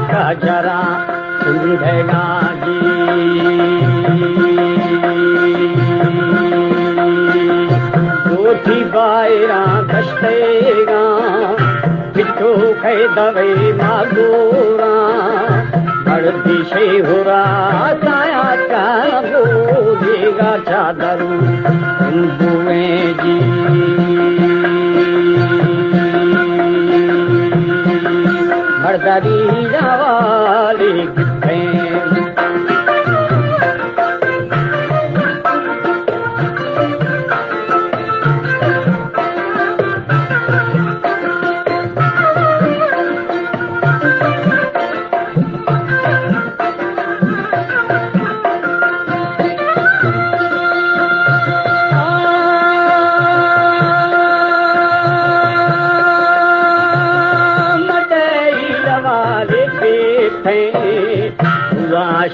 का जरा सुंदगा जी रोटी बायरा दस्तेगा पिट्ठू खे दवे मागोरा मर्दी से हुरा साया का बोलेगा चादरू बुए जी मर्दारी वाली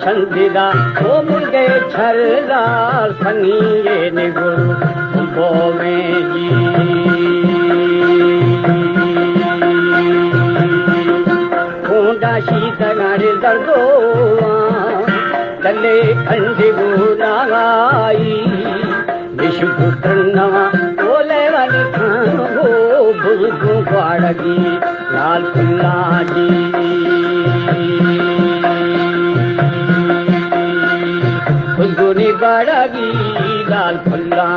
संदिदा वो मुर्गे छरदार सनिए निगुरु बोवे जी खूंडा शीतगारे दर्दो तले खंडी गुनागाई विश्व पुत्र नवा बोले वाली खाओ बुलगु पाड़गी लाल खुल्ला जी खुशबुनी बड़गी लाल फुल्ला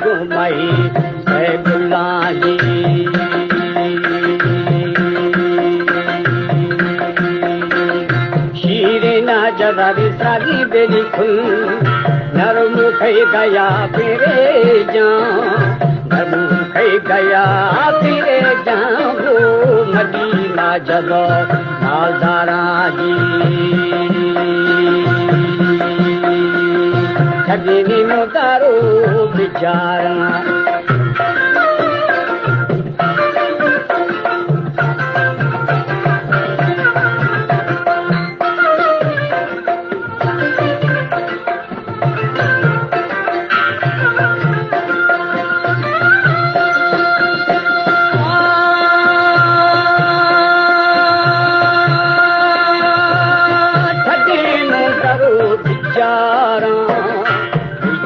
गुमाई सैदुल्ला जी शीरे ना जदारी सागी बेली खुल नरम खई गया फिरे नरम खई गया फिरे वो मदीना जदो नालदारा जी ठगनी मुतारो बिचारा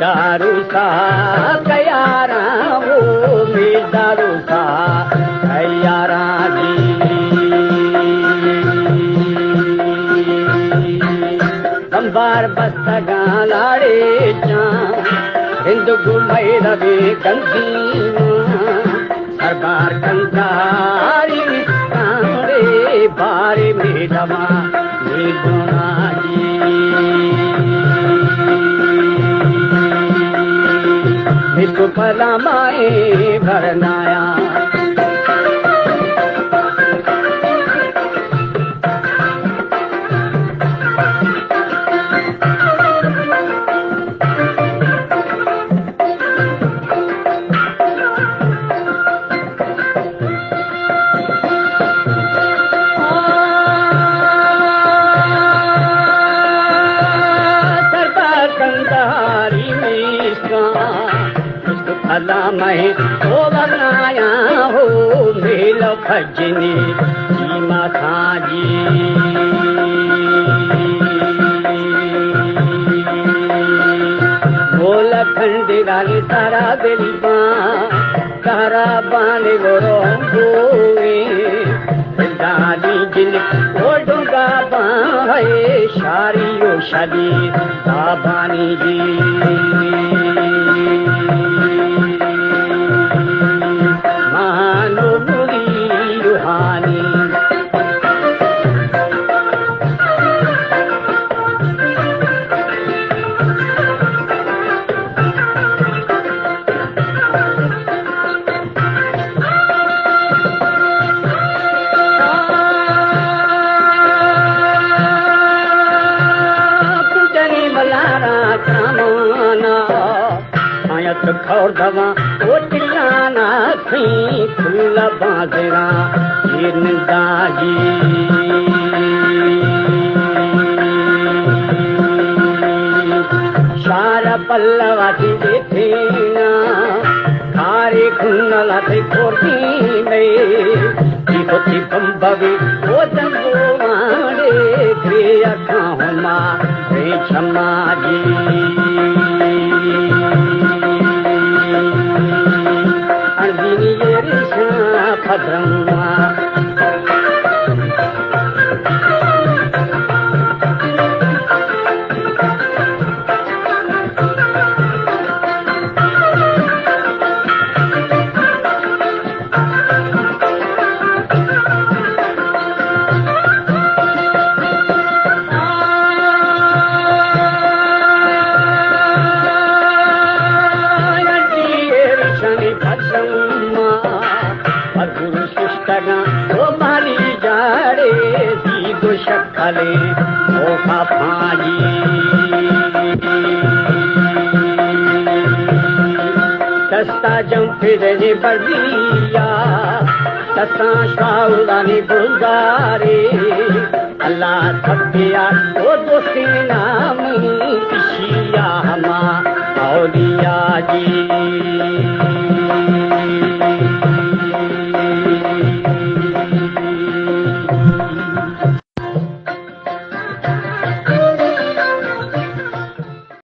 दारू सा कयारा वो भी दारू सा कयारा जी अंबार बस्तगा लाड़े जा हिंद घुमई रवि कंदी सरबार कंदारी कांडे बारे में दमा गुना जी इसको भला माए भरनाया सरदार कंदारी में भला मैं हो बनाया हो मेल खजनी सीमा था जी बोल डाली तारा बेली तारा बाने गोरोंगोए दादी जिन ओ डूंगा बाए शारियो शादी बाबानी जी मानो बुरी रूहानी खौर दवा ओ चिल्लाना थी फुल बाजरा ये निंदाजी शारा पल्लवा थी देखना खारे खुन्नला थी कोटी में थी बम्बवी ओ दंगो मारे क्रिया खाहुमा रे क्षमा जी भद्रम्मा शक्ले ओखा फाजी तस्ता जंफिरने बर्दिया तस्ता शाउदानी बुलगारे अल्लाह थकिया ओ दोस्ती नाम इशिया हमा औलिया जी